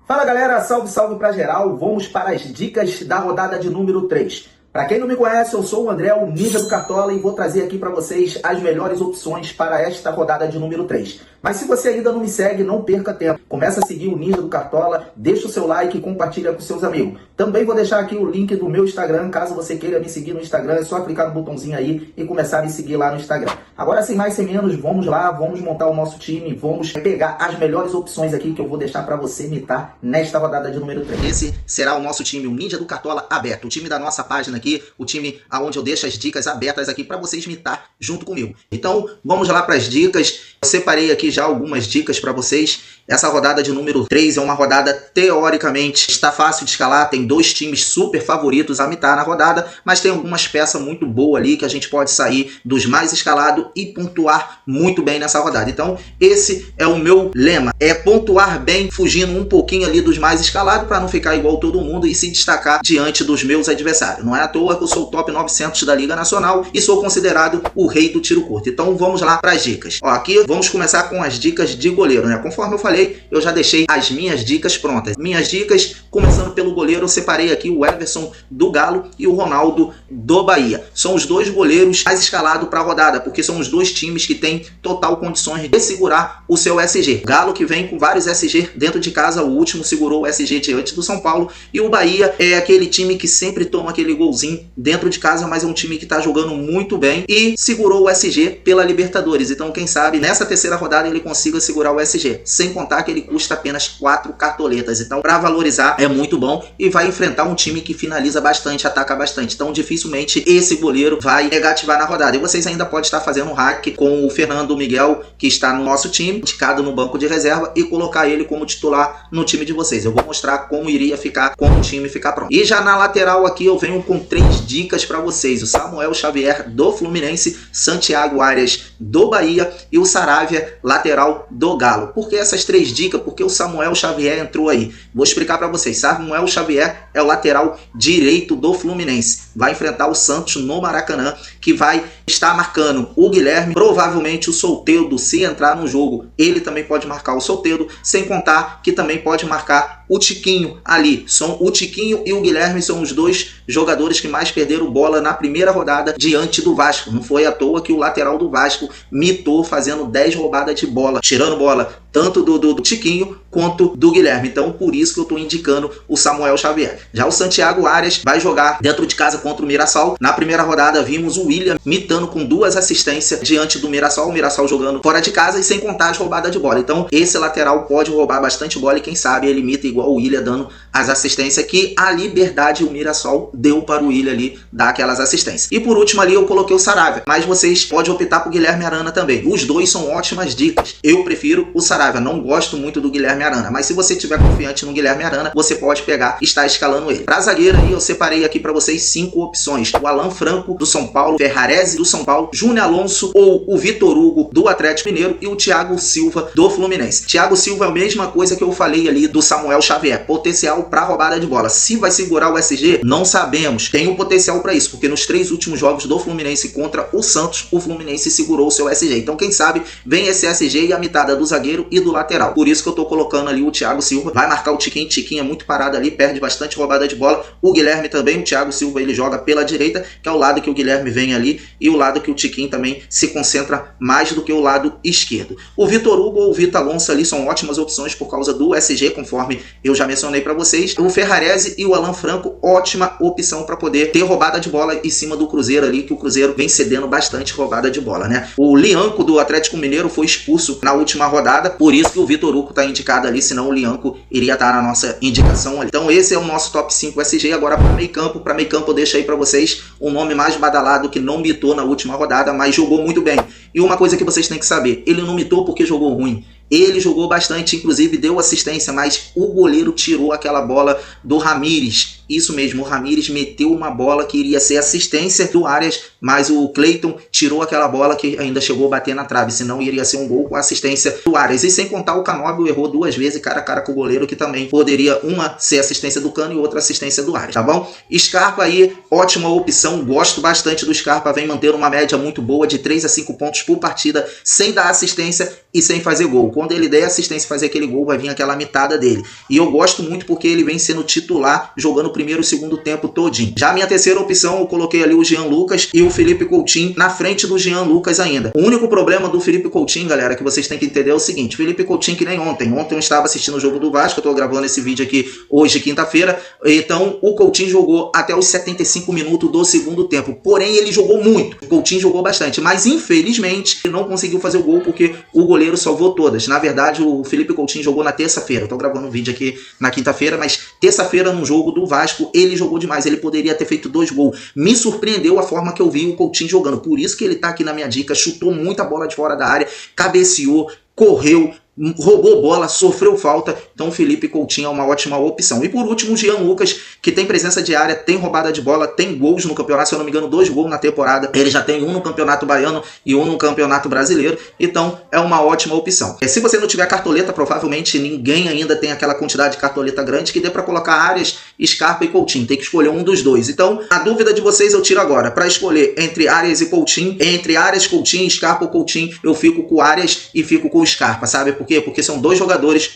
Fala galera, salve salve pra geral, vamos para as dicas da rodada de número 3. Para quem não me conhece, eu sou o André, o Ninja do Cartola, e vou trazer aqui para vocês as melhores opções para esta rodada de número 3. Mas se você ainda não me segue, não perca tempo. Começa a seguir o Ninja do Cartola, deixa o seu like e compartilha com seus amigos. Também vou deixar aqui o link do meu Instagram, caso você queira me seguir no Instagram, é só clicar no botãozinho aí e começar a me seguir lá no Instagram. Agora, sem mais sem menos, vamos lá, vamos montar o nosso time, vamos pegar as melhores opções aqui que eu vou deixar para você imitar nesta rodada de número 3. Esse será o nosso time, o Ninja do Cartola aberto, o time da nossa página aqui, o time onde eu deixo as dicas abertas aqui para vocês imitar junto comigo. Então, vamos lá para as dicas. Eu separei aqui já algumas dicas para vocês. Essa rodada de número 3 é uma rodada, teoricamente, está fácil de escalar. Tem dois times super favoritos a imitar na rodada, mas tem algumas peças muito boas ali que a gente pode sair dos mais escalados e pontuar muito bem nessa rodada. Então, esse é o meu lema. É pontuar bem, fugindo um pouquinho ali dos mais escalados para não ficar igual todo mundo e se destacar diante dos meus adversários. Não é à toa que eu sou o top 900 da Liga Nacional e sou considerado o rei do tiro curto. Então, vamos lá para as dicas. Ó, aqui vamos começar com as dicas de goleiro, né? Conforme eu falei, eu já deixei as minhas dicas prontas. Minhas dicas, começando pelo goleiro, eu separei aqui o Everson do Galo e o Ronaldo do Bahia. São os dois goleiros mais escalados para a rodada, porque são os dois times que têm total condições de segurar o seu SG. Galo que vem com vários SG dentro de casa, o último segurou o SG diante do São Paulo, e o Bahia é aquele time que sempre toma aquele golzinho dentro de casa, mas é um time que está jogando muito bem e segurou o SG pela Libertadores. Então, quem sabe, nessa terceira rodada ele consiga segurar o SG, sem contar que ele custa apenas 4 cartoletas. Então, para valorizar, é muito bom e vai enfrentar um time que finaliza bastante, ataca bastante. Então, dificilmente esse goleiro vai negativar na rodada. E vocês ainda podem estar fazendo um hack com o Fernando Miguel, que está no nosso time, indicado no banco de reserva, e colocar ele como titular no time de vocês. Eu vou mostrar como iria ficar quando o time ficar pronto. E já na lateral aqui eu venho com 3 dicas para vocês. O Samuel Xavier do Fluminense, Santiago Arias do Bahia e o Saravia, lateral do Galo. Por que essas 3 dicas? Porque o Samuel Xavier entrou aí. Vou explicar para vocês. Samuel Xavier é o lateral direito do Fluminense. Vai enfrentar o Santos no Maracanã, que vai estar marcando o Guilherme, provavelmente o Soteldo, se entrar no jogo, ele também pode marcar o Soteldo, sem contar que também pode marcar o Tiquinho ali. São o Tiquinho e o Guilherme são os dois jogadores que mais perderam bola na primeira rodada diante do Vasco. Não foi à toa que o lateral do Vasco mitou fazendo 10 roubadas de bola, tirando bola tanto do Tiquinho quanto do Guilherme. Então, por isso que eu estou indicando o Samuel Xavier. Já o Santiago Arias vai jogar dentro de casa contra o Mirassol. Na primeira rodada vimos o William mitando com 2 assistências diante do Mirassol. O Mirassol jogando fora de casa e sem contar as roubadas de bola. Então, esse lateral pode roubar bastante bola e quem sabe ele imita igual o William dando as assistências que a Liberdade e o Mirassol deu para o William ali dar aquelas assistências. E por último ali eu coloquei o Saravia, mas vocês podem optar por Guilherme Arana também. Os dois são ótimas dicas. Eu prefiro o Saravia, não gosto muito do Guilherme Arana, mas se você estiver confiante no Guilherme Arana, você pode pegar e estar escalando ele. Para zagueiro aí eu separei aqui para vocês 5 opções. O Alan Franco do São Paulo, Ferrarese do São Paulo, Júnior Alonso ou o Vitor Hugo do Atlético Mineiro e o Thiago Silva do Fluminense. Thiago Silva é a mesma coisa que eu falei ali do Samuel Xavier, potencial para roubada de bola. Se vai segurar o SG, não sabemos. Tem um potencial para isso, porque nos 3 últimos jogos do Fluminense contra o Santos, o Fluminense segurou o seu SG. Então quem sabe vem esse SG e a mitada do zagueiro e do lateral. Por isso que eu tô colocando ali o Thiago Silva. Vai marcar o Tiquinho. Tiquinho é muito parado ali, perde bastante roubada de bola. O Guilherme também. O Thiago Silva ele joga pela direita, que é o lado que o Guilherme vem ali, e o lado que o Tiquinho também se concentra mais do que o lado esquerdo. O Vitor Hugo ou o Vitor Alonso ali são ótimas opções por causa do SG, conforme eu já mencionei para vocês. O Ferrarese e o Alan Franco, ótima opção para poder ter roubada de bola em cima do Cruzeiro ali, que o Cruzeiro vem cedendo bastante roubada de bola, né? O Lianco do Atlético Mineiro foi expulso na última rodada, por isso que o Vitor Hugo está indicado ali, senão o Lianco iria estar na nossa indicação ali. Então esse é o nosso top 5 SG. Agora para meio campo eu deixo aí para vocês o nome mais badalado que não mitou na última rodada, mas jogou muito bem. E uma coisa que vocês têm que saber, ele não mitou porque jogou ruim. Ele jogou bastante, inclusive deu assistência, mas o goleiro tirou aquela bola do Ramires. Isso mesmo, o Ramires meteu uma bola que iria ser assistência do Arias, mas o Cleiton tirou aquela bola que ainda chegou a bater na trave, senão iria ser um gol com assistência do Arias. E sem contar o Canóbio errou 2 vezes cara a cara com o goleiro, que também poderia uma ser assistência do Cano e outra assistência do Arias, tá bom? Scarpa aí, ótima opção, gosto bastante do Scarpa, vem mantendo uma média muito boa de 3 a 5 pontos por partida, sem dar assistência e sem fazer gol. Quando ele der assistência e fazer aquele gol, vai vir aquela mitada dele. E eu gosto muito porque ele vem sendo titular, jogando o primeiro e o segundo tempo todinho. Já a minha terceira opção, eu coloquei ali o Jean Lucas e o Felipe Coutinho na frente do Jean Lucas ainda. O único problema do Felipe Coutinho, galera, que vocês têm que entender é o seguinte: Felipe Coutinho que nem ontem. Ontem eu estava assistindo o jogo do Vasco, eu tô gravando esse vídeo aqui hoje, quinta-feira. Então o Coutinho jogou até os 75 minutos do segundo tempo. Porém, ele jogou muito. O Coutinho jogou bastante, mas infelizmente ele não conseguiu fazer o gol porque o goleiro salvou todas. Na verdade, o Felipe Coutinho jogou na terça-feira. Eu tô gravando um vídeo aqui na quinta-feira, mas terça-feira no jogo do Vasco, ele jogou demais. Ele poderia ter feito 2 gols. Me surpreendeu a forma que eu vi o Coutinho jogando. Por isso que ele tá aqui na minha dica. Chutou muita bola de fora da área, cabeceou, correu, roubou bola, sofreu falta. Então o Felipe Coutinho é uma ótima opção. E por último, o Jean Lucas, que tem presença de área, tem roubada de bola, tem gols no campeonato, se eu não me engano 2 gols na temporada. Ele já tem um no campeonato baiano e um no campeonato brasileiro. Então é uma ótima opção. Se você não tiver cartoleta, provavelmente ninguém ainda tem aquela quantidade de cartoleta grande que dê para colocar Arias, Scarpa e Coutinho. Tem que escolher um dos dois. Então a dúvida de vocês eu tiro agora. Para escolher entre Arias e Coutinho, entre Arias, Coutinho, Scarpa ou Coutinho, eu fico com o Arias e fico com o Scarpa, sabe? Por quê? Porque são 2 jogadores,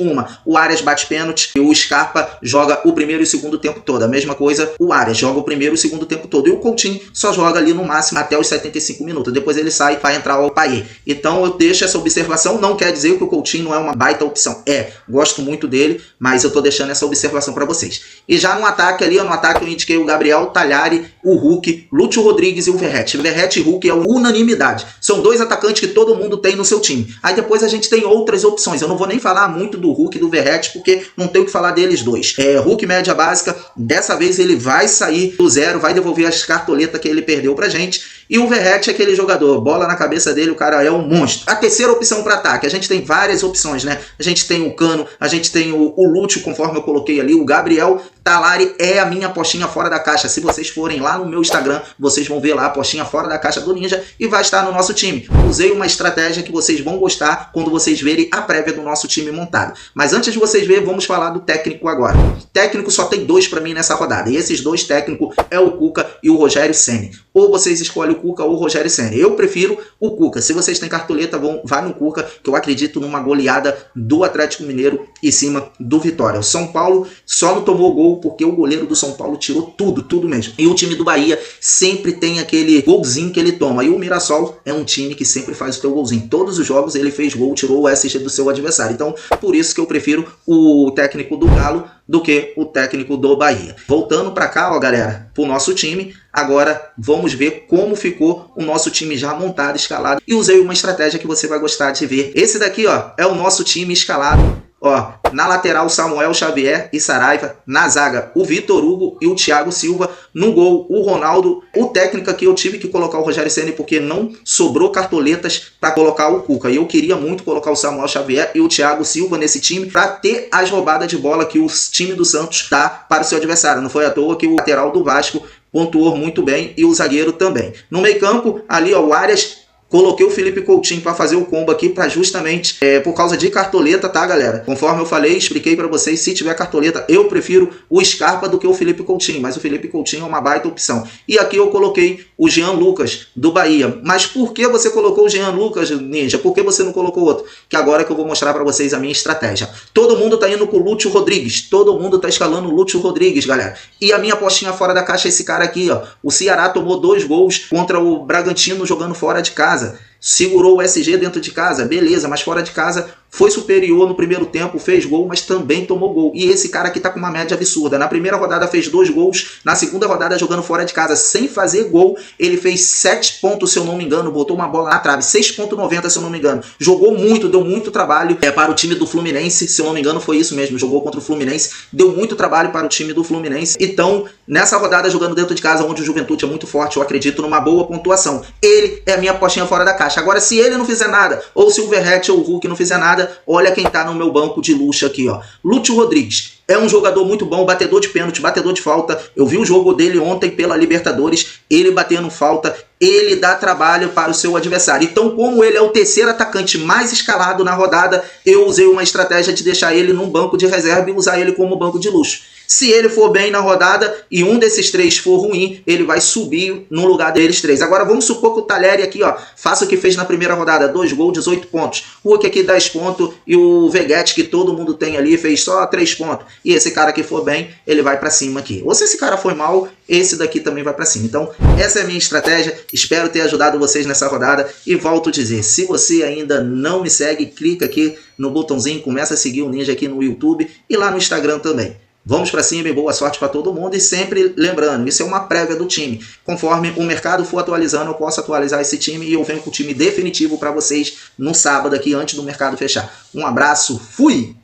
o Arias bate pênalti e o Scarpa joga o primeiro e o segundo tempo todo. A mesma coisa, o Arias joga o primeiro e o segundo tempo todo. E o Coutinho só joga ali no máximo até os 75 minutos. Depois ele sai para entrar ao Payet. Então eu deixo essa observação. Não quer dizer que o Coutinho não é uma baita opção. Gosto muito dele, mas eu tô deixando essa observação para vocês. E já no ataque ali, no ataque eu indiquei o Gabriel, Talhari, o Hulk, Lúcio Rodrigues e o Verratti. Verratti e Hulk é unanimidade. São 2 atacantes que todo mundo tem no seu time. Aí depois a gente tem outras opções. Eu não vou nem falar muito do Hulk e do Verratti, porque não tenho o que falar deles dois. Hulk média básica, dessa vez ele vai sair do zero, vai devolver as cartoletas que ele perdeu pra gente. E o Verratti é aquele jogador, bola na cabeça dele, o cara é um monstro. A terceira opção para ataque, a gente tem várias opções, né? A gente tem o Cano, a gente tem o Lúcio, conforme eu coloquei ali, o Gabriel. Talhari é a minha apostinha fora da caixa. Se vocês forem lá no meu Instagram, vocês vão ver lá a apostinha fora da caixa do Ninja e vai estar no nosso time. Usei uma estratégia que vocês vão gostar quando vocês verem a prévia do nosso time montado. Mas antes de vocês verem, vamos falar do técnico agora. Técnico só tem 2 para mim nessa rodada. E esses 2 técnicos é o Cuca e o Rogério Ceni. Ou vocês escolhem o Cuca ou o Rogério Ceni. Eu prefiro o Cuca. Se vocês têm cartoleta, vai no Cuca, que eu acredito numa goleada do Atlético Mineiro em cima do Vitória. O São Paulo só não tomou gol porque o goleiro do São Paulo tirou tudo mesmo. E o time do Bahia sempre tem aquele golzinho que ele toma. E o Mirassol é um time que sempre faz o teu golzinho. Todos os jogos ele fez gol, tirou o SG do seu adversário. Então, por isso que eu prefiro o técnico do Galo do que o técnico do Bahia. Voltando para cá, ó, galera, pro nosso time. Agora vamos ver como ficou o nosso time já montado, escalado. E usei uma estratégia que você vai gostar de ver. Esse daqui, ó, é o nosso time escalado. Ó, na lateral, Samuel Xavier e Saraiva. Na zaga, o Vitor Hugo e o Thiago Silva. No gol, o Ronaldo. O técnico aqui eu tive que colocar o Rogério Ceni porque não sobrou cartoletas para colocar o Cuca. E eu queria muito colocar o Samuel Xavier e o Thiago Silva nesse time para ter as roubadas de bola que o time do Santos dá para o seu adversário. Não foi à toa que o lateral do Vasco pontuou muito bem e o zagueiro também. No meio campo, ali ó, o Arias. Coloquei o Felipe Coutinho para fazer o combo aqui para justamente por causa de cartoleta, tá, galera? Conforme eu falei, expliquei para vocês, se tiver cartoleta, eu prefiro o Scarpa do que o Felipe Coutinho, mas o Felipe Coutinho é uma baita opção. E aqui eu coloquei o Jean Lucas do Bahia. Mas por que você colocou o Jean Lucas, Ninja? Por que você não colocou outro? Que agora que eu vou mostrar para vocês a minha estratégia. Todo mundo tá indo com o Lúcio Rodrigues, todo mundo tá escalando o Lúcio Rodrigues, galera. E a minha apostinha fora da caixa é esse cara aqui, ó. O Ceará tomou 2 gols contra o Bragantino jogando fora de casa. Segurou o SG dentro de casa, beleza, mas fora de casa foi superior no primeiro tempo, fez gol, mas também tomou gol. E esse cara aqui tá com uma média absurda. Na primeira rodada fez 2 gols, na segunda rodada jogando fora de casa sem fazer gol, ele fez 7 pontos, se eu não me engano, botou uma bola na trave, 6,90 se eu não me engano. Jogou muito, deu muito trabalho para o time do Fluminense, se eu não me engano foi isso mesmo, jogou contra o Fluminense, deu muito trabalho para o time do Fluminense. Então, nessa rodada jogando dentro de casa, onde o Juventude é muito forte, eu acredito numa boa pontuação. Ele é a minha apostinha fora da caixa. Agora, se ele não fizer nada, ou se o Verratti ou o Hulk não fizer nada, rodada, olha quem tá no meu banco de luxo aqui, ó. Lúcio Rodrigues. É um jogador muito bom, batedor de pênalti, batedor de falta. Eu vi o jogo dele ontem pela Libertadores, ele batendo falta, ele dá trabalho para o seu adversário. Então, como ele é o terceiro atacante mais escalado na rodada, eu usei uma estratégia de deixar ele num banco de reserva e usar ele como banco de luxo. Se ele for bem na rodada e um desses três for ruim, ele vai subir no lugar deles três. Agora vamos supor que o Talhery aqui, ó, faça o que fez na primeira rodada, 2 gols, 18 pontos. O Hulk aqui 10 pontos e o Veguete, que todo mundo tem ali, fez só 3 pontos. E esse cara que for bem, ele vai para cima aqui. Ou se esse cara foi mal, esse daqui também vai para cima. Então essa é a minha estratégia, espero ter ajudado vocês nessa rodada e volto a dizer, se você ainda não me segue, clica aqui no botãozinho, começa a seguir o Ninja aqui no YouTube e lá no Instagram também. Vamos para cima e boa sorte para todo mundo. E sempre lembrando, isso é uma prévia do time. Conforme o mercado for atualizando, eu posso atualizar esse time e eu venho com o time definitivo para vocês no sábado aqui, antes do mercado fechar. Um abraço, fui!